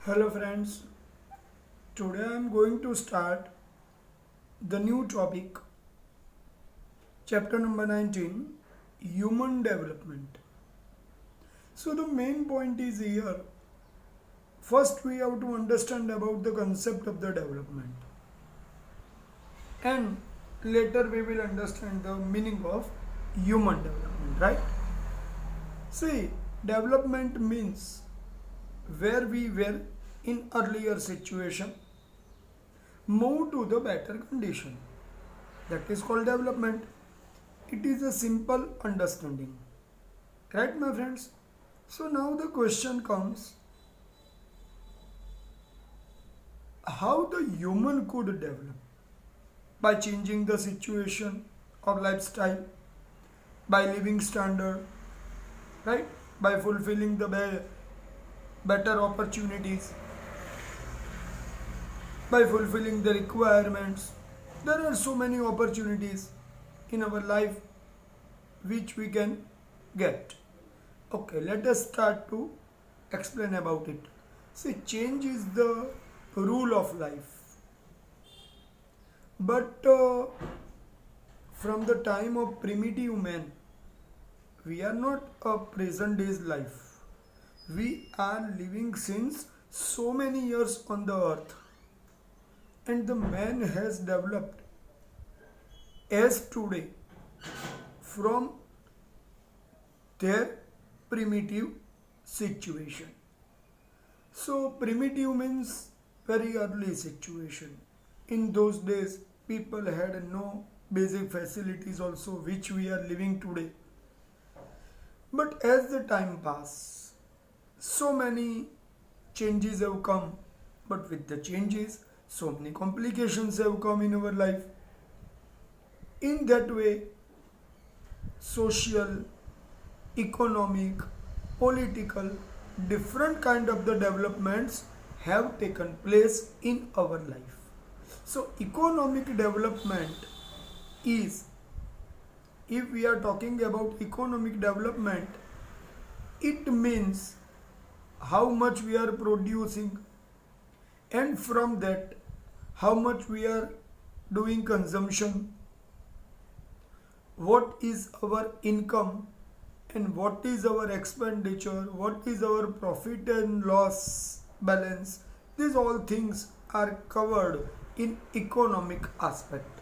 Hello friends, today I am going to start the new topic, chapter number 19, human development. So the main point is here. First we have to understand about the concept of the development and later we will understand the meaning of human development, right? See, development means where we were in earlier situation move to the better condition. That is called development. It is a simple understanding. Right, my friends? So now the question comes, how the human could develop? By changing the situation of lifestyle, by living standard, right? By fulfilling the better opportunities, by fulfilling the requirements. There are so many opportunities in our life which we can get. Okay, let us start to explain about it. See, change is the rule of life. But from the time of primitive man, we are not a present day's life. We are living since so many years on the earth, and the man has developed as today from their primitive situation. So primitive means very early situation. In those days people had no basic facilities also which we are living today. But as the time pass, so many changes have come. But with the changes, so many complications have come in our life. In that way, social, economic, political, different kind of the developments have taken place in our life. So economic development is, if we are talking about economic development, it means how much we are producing, and from that how much we are doing consumption, what is our income, and what is our expenditure, what is our profit and loss balance. These all things are covered in economic aspect.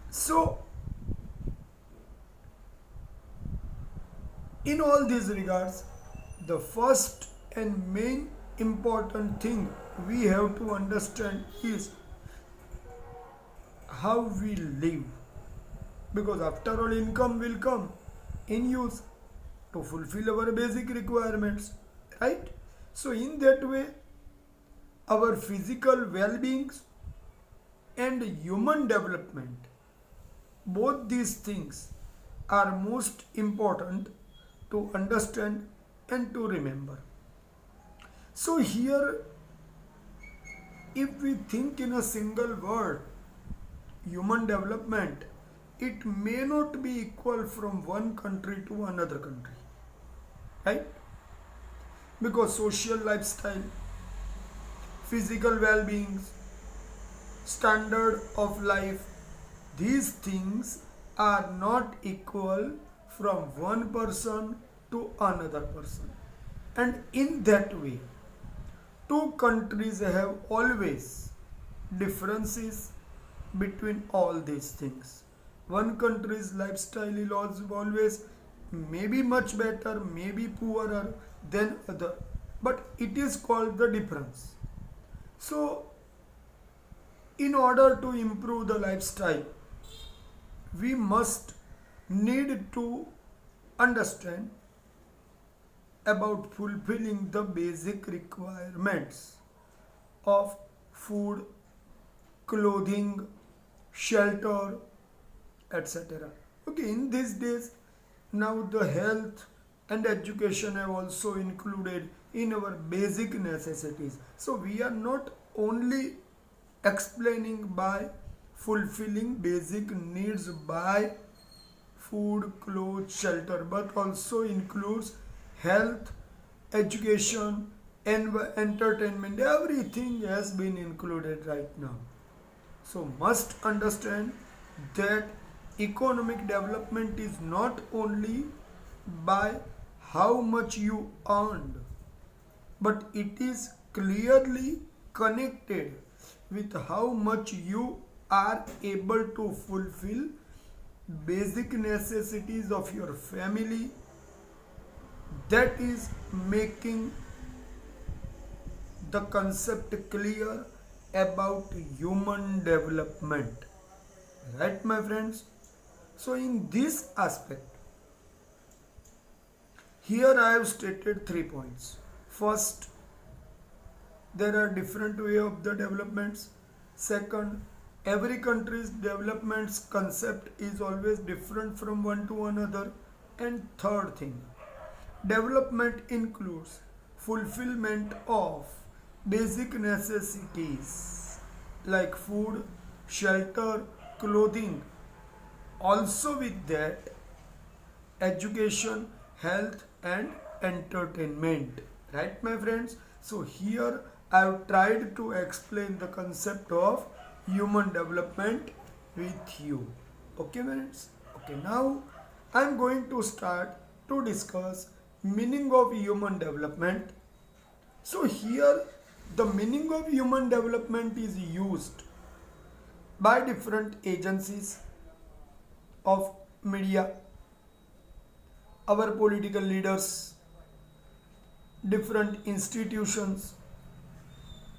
So in all these regards, the first and main important thing we have to understand is how we live, because after all income will come in use to fulfill our basic requirements, right? So in that way our physical well-being and human development, both these things are most important to understand and to remember. So here, if we think in a single word, human development, it may not be equal from one country to another country, right? Because social lifestyle, physical well-being, standard of life, these things are not equal from one person to another person. And in that way, two countries have always differences between all these things. One country's lifestyle is always maybe much better, maybe poorer than other, but it is called the difference. So in order to improve the lifestyle, we must need to understand about fulfilling the basic requirements of food, clothing, shelter, etc. Okay, in these days, now the health and education have also included in our basic necessities. So we are not only explaining by fulfilling basic needs by food, clothes, shelter, but also includes health, education, entertainment, everything has been included right now. So must understand that economic development is not only by how much you earned, but it is clearly connected with how much you are able to fulfill basic necessities of your family. That is making the concept clear about human development. Right, my friends? So, in this aspect, here I have stated 3 points. First, there are different way of the developments. Second, every country's developments concept is always different from one to another. And third thing, development includes fulfillment of basic necessities like food, shelter, clothing. Also, with that, education, health, and entertainment. Right, my friends? So, here I have tried to explain the concept of human development with you. Okay, friends? Okay, now I am going to start to discuss meaning of human development. So here the meaning of human development is used by different agencies of media, our political leaders, different institutions,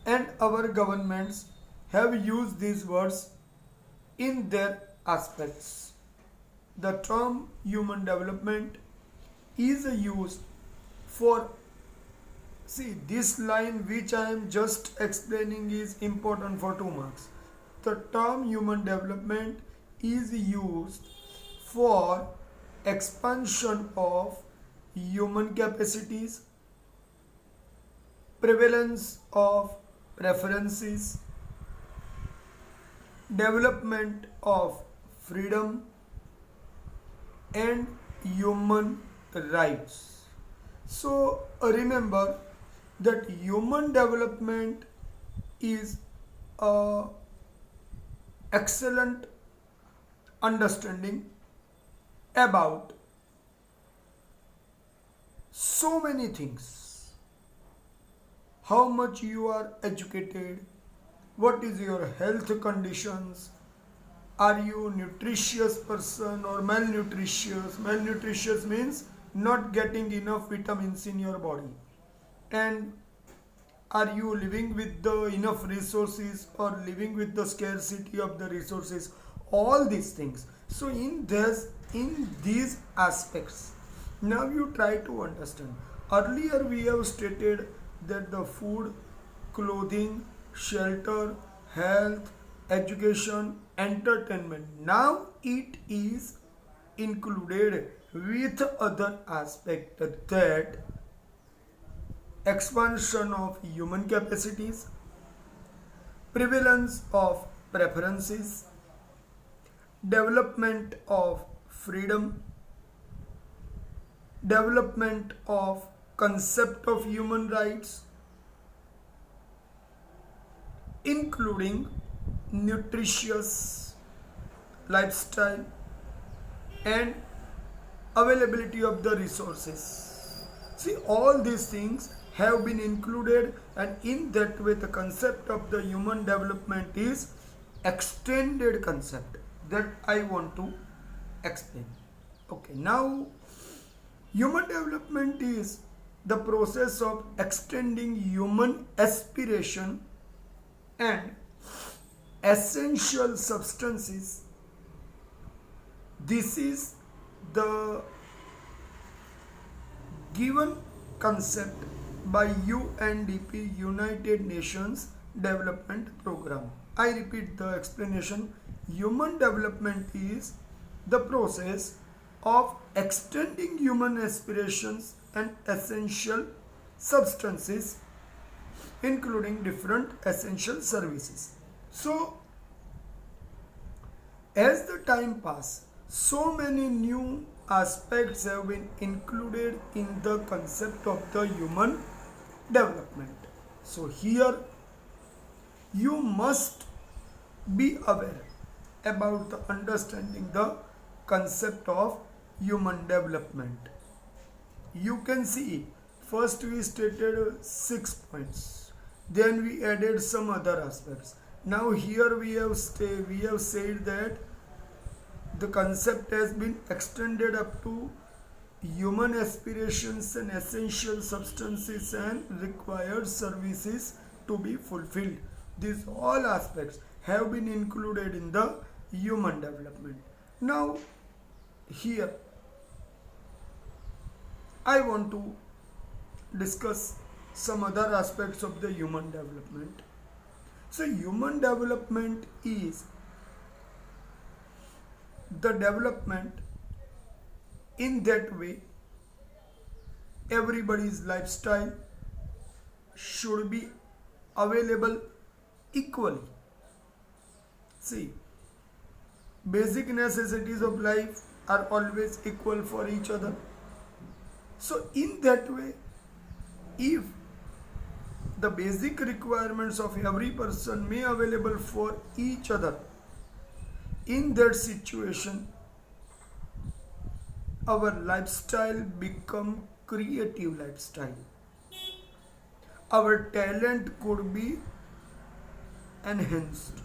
and our governments have used these words in their aspects. The term human development is used for, see, this line which I am just explaining is important for 2 marks. The term human development is used for expansion of human capacities, prevalence of preferences, development of freedom, and human rights. So remember that human development is a excellent understanding about so many things. How much you are educated, what is your health conditions, are you nutritious person or malnutritious? Malnutritious means not getting enough vitamins in your body. And are you living with the enough resources or living with the scarcity of the resources? All these things. So in these aspects, now you try to understand. Earlier we have stated that the food, clothing, shelter, health, education, entertainment. Now it is included with other aspect, that expansion of human capacities, prevalence of preferences, development of freedom, development of concept of human rights, including nutritious lifestyle and availability of the resources. See, all these things have been included, and in that way the concept of the human development is extended concept that I want to explain. Okay, now human development is the process of extending human aspiration and essential substances. This is the given concept by UNDP, United Nations Development Program. I repeat the explanation. Human development is the process of extending human aspirations and essential substances, including different essential services. So, as the time passes, so many new aspects have been included in the concept of the human development. So here you must be aware about the understanding the concept of human development. You can see first we stated 6 points, then we added some other aspects. Now here we have said that the concept has been extended up to human aspirations and essential substances and required services to be fulfilled. These all aspects have been included in the human development. Now here I want to discuss some other aspects of the human development. So human development is the development in that way everybody's lifestyle should be available equally. See, basic necessities of life are always equal for each other. So in that way, if the basic requirements of every person may available for each other, in that situation our lifestyle become creative lifestyle. Our talent could be enhanced.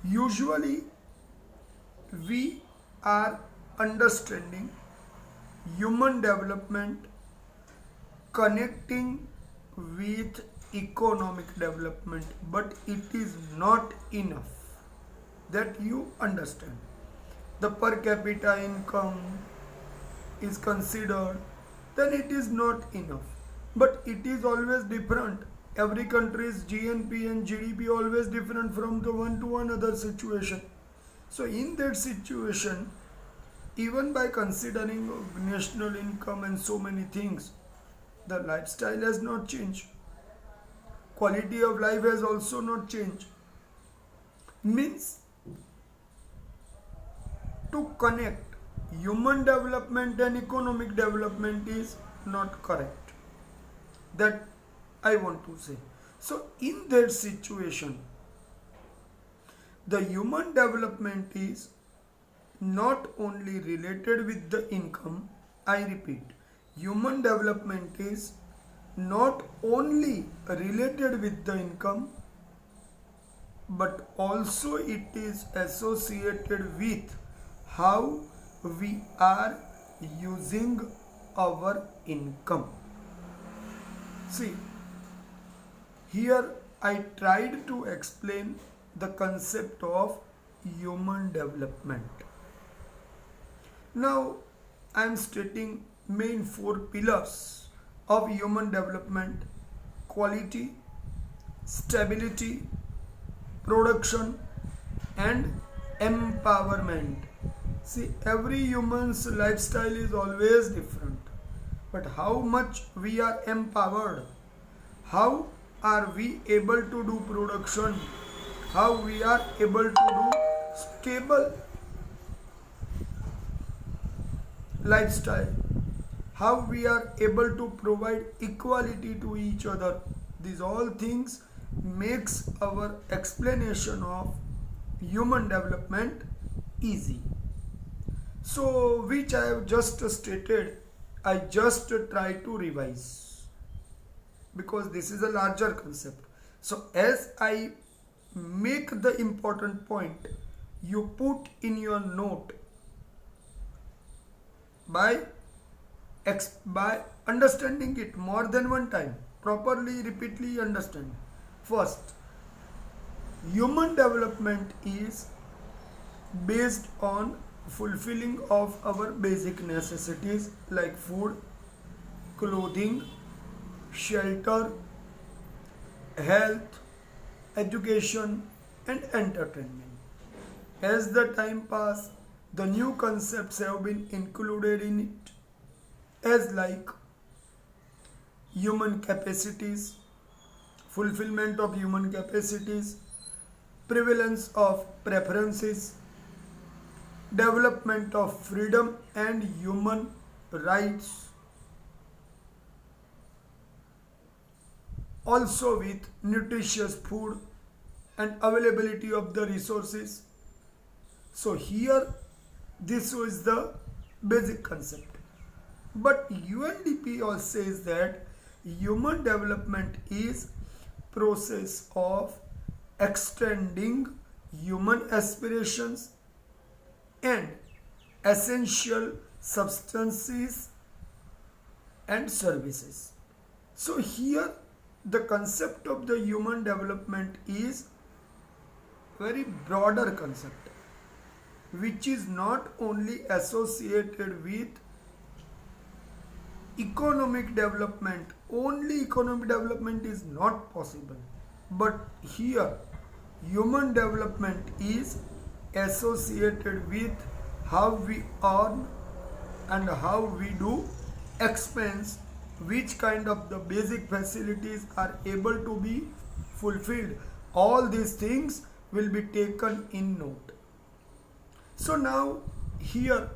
Usually we are understanding human development connecting with economic development, but it is not enough that you understand. The per capita income is considered, then it is not enough. But it is always different. Every country's GNP and GDP always different from the one to another situation. So in that situation, even by considering national income and so many things, the lifestyle has not changed. Quality of life has also not changed. Means to connect human development and economic development is not correct. That I want to say. So in that situation, the human development is not only related with the income. I repeat, human development is not only related with the income, but also it is associated with how we are using our income. See, here I tried to explain the concept of human development. Now I am stating main four pillars of human development: quality, stability, production, and empowerment. See, every human's lifestyle is always different, but how much we are empowered, how are we able to do production, how we are able to do stable lifestyle, how we are able to provide equality to each other. These all things makes our explanation of human development easy. So which I have just stated, I just try to revise because this is a larger concept. So as I make the important point, you put in your note by understanding it more than one time, properly, repeatedly understand. First, human development is based on fulfilling of our basic necessities like food, clothing, shelter, health, education, and entertainment. As the time passes, the new concepts have been included in it, as like human capacities, fulfillment of human capacities, prevalence of preferences, development of freedom and human rights, also with nutritious food and availability of the resources. So here this is the basic concept. But UNDP also says that human development is process of extending human aspirations and essential substances and services. So here the concept of the human development is very broader concept which is not only associated with economic development. Only economic development is not possible, but here human development is associated with how we earn and how we do expense, which kind of the basic facilities are able to be fulfilled. All these things will be taken in note. So now here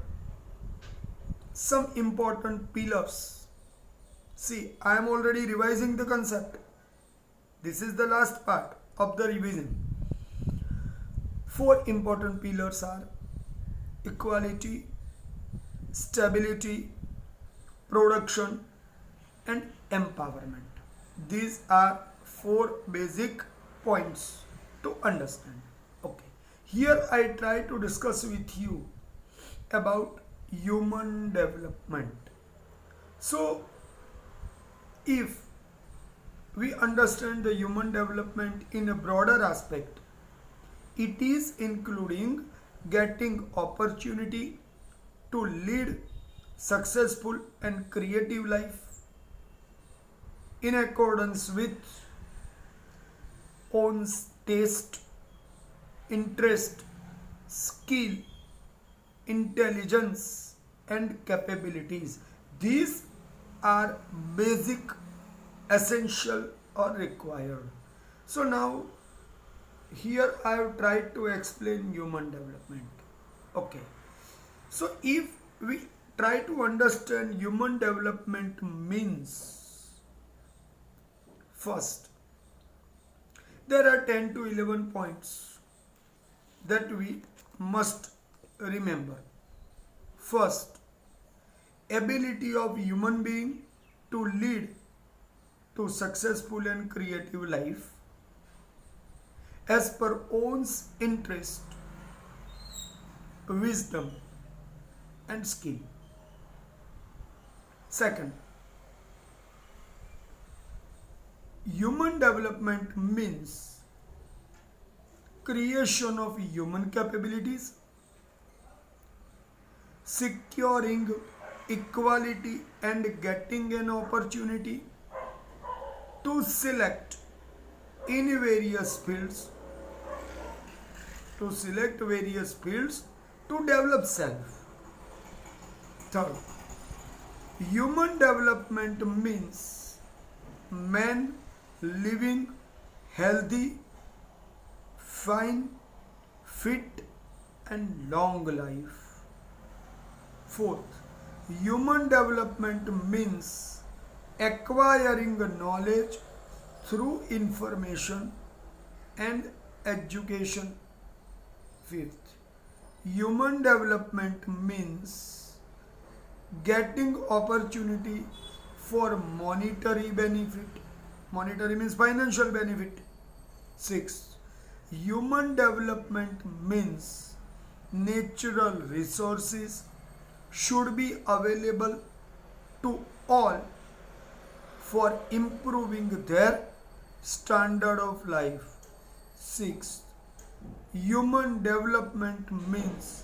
some important pillars. See, I am already revising the concept. This is the last part of the revision. 4 important pillars are equality, stability, production and empowerment. These are 4 basic points to understand. Okay. Here I try to discuss with you about human development. So if we understand the human development in a broader aspect, it is including getting opportunity to lead successful and creative life in accordance with own taste, interest, skill, intelligence and capabilities. These are basic, essential or required. So now here I have tried to explain human development. Okay. So if we try to understand human development means, first, there are 10 to 11 points that we must remember. First, ability of human being to lead to successful and creative life as per own interest, wisdom and skill. Second, human development means creation of human capabilities, securing equality and getting an opportunity to select in various fields, to develop self. Third, human development means man living healthy, fine, fit and long life. Fourth, human development means acquiring knowledge through information and education. Fifth, human development means getting opportunity for monetary benefit. Monetary means financial benefit. Sixth, human development means natural resources should be available to all for improving their standard of life. Sixth, human development means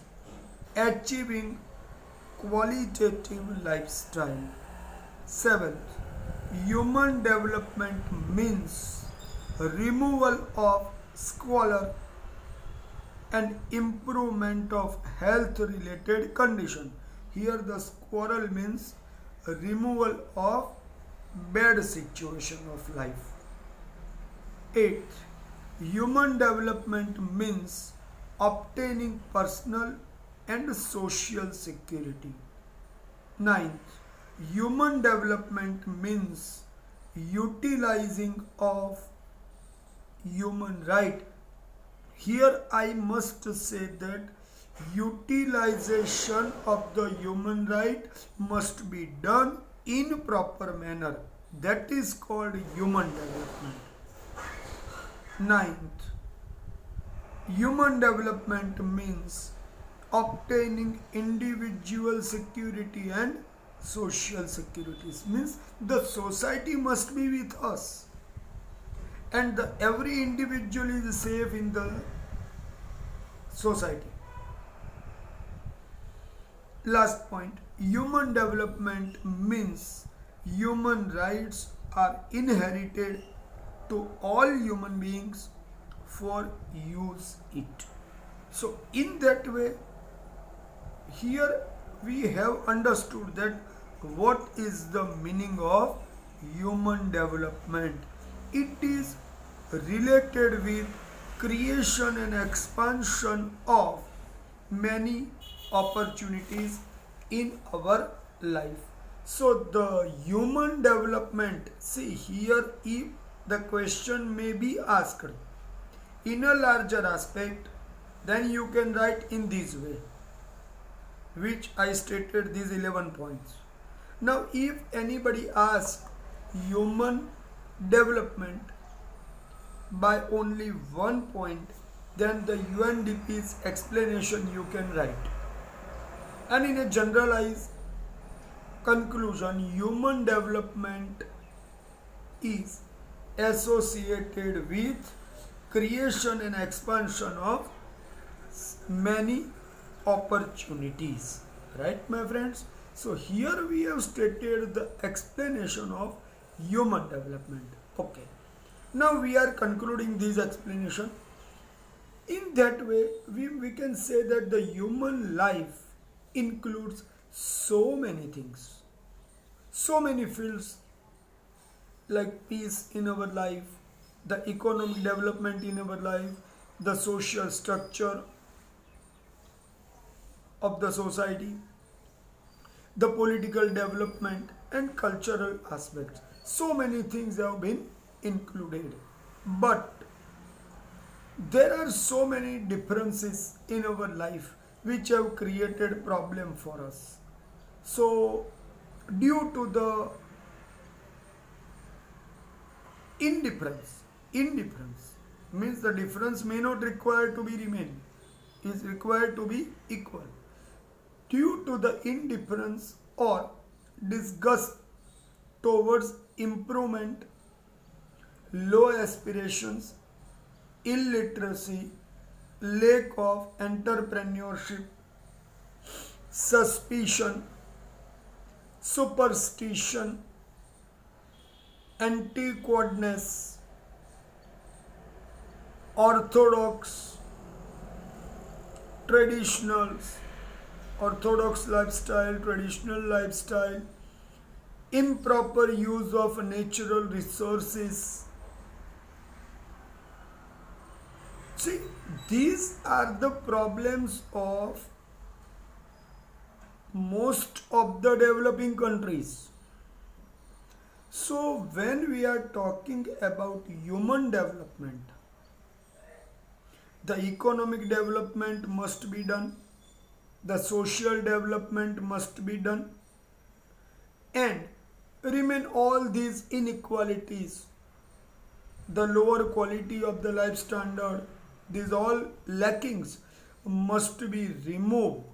achieving qualitative lifestyle. Seventh, human development means removal of squalor and improvement of health related condition. Here the squalor means removal of bad situation of life. Eighth, human development means obtaining personal and social security. Ninth, human development means utilizing of human right. Here I must say that utilization of the human right must be done in proper manner. That is called human development. Ninth, human development means obtaining individual security and social securities. Means the society must be with us, and every individual is safe in the society. Last point, human development means human rights are inherited to all human beings for use it. So in that way, here we have understood that what is the meaning of human development. It is related with creation and expansion of many opportunities in our life. So the human development, see here, if the question may be asked in a larger aspect, then you can write in this way, which I stated these 11 points. Now if anybody asks human development by only one point, then the UNDP's explanation you can write. And in a generalized conclusion, human development is associated with creation and expansion of many opportunities. Right, my friends? So here we have stated the explanation of human development. Okay. Now we are concluding this explanation. In that way, we can say that the human life includes so many things, so many fields, like peace in our life, the economic development in our life, the social structure of the society, the political development and cultural aspects. So many things have been included. But there are so many differences in our life which have created problem for us. So due to the indifference means the difference may not require to be remain, is required to be equal. Due to the indifference or disgust towards improvement, low aspirations, illiteracy, lack of entrepreneurship, suspicion, superstition, antiqueness, orthodox, orthodox lifestyle, traditional lifestyle, improper use of natural resources. See, these are the problems of most of the developing countries. So when we are talking about human development, the economic development must be done, the social development must be done, and remain all these inequalities, the lower quality of the life standard, these all lackings must be removed,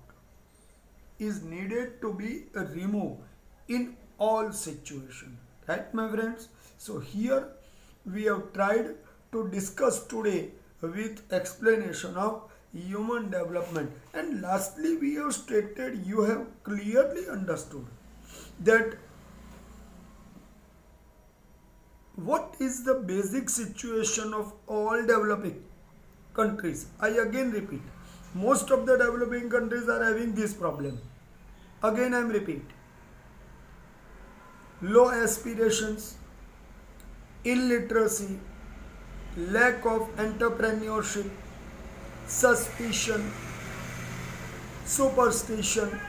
is needed to be removed in all situations. Right, my friends? So here we have tried to discuss today with explanation of human development, and lastly we have stated you have clearly understood that what is the basic situation of all developing countries. I again repeat, most of the developing countries are having this problem. Again I am repeat, low aspirations, illiteracy, lack of entrepreneurship, suspicion, superstition,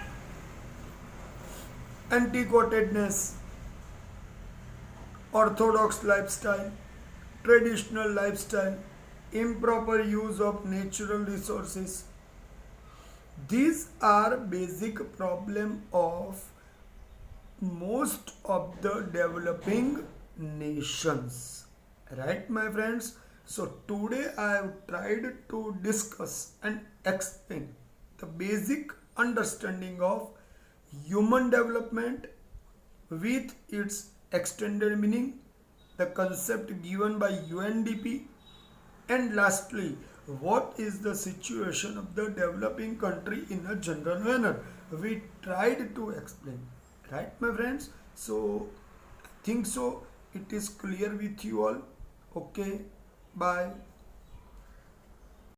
antiquatedness, orthodox lifestyle, traditional lifestyle, improper use of natural resources. These are basic problem of most of the developing nations, right my friends? So today I have tried to discuss and explain the basic understanding of human development with its extended meaning, the concept given by UNDP, and lastly, what is the situation of the developing country in a general manner? We tried to explain, right, my friends? So, I think so. It is clear with you all. Okay, bye.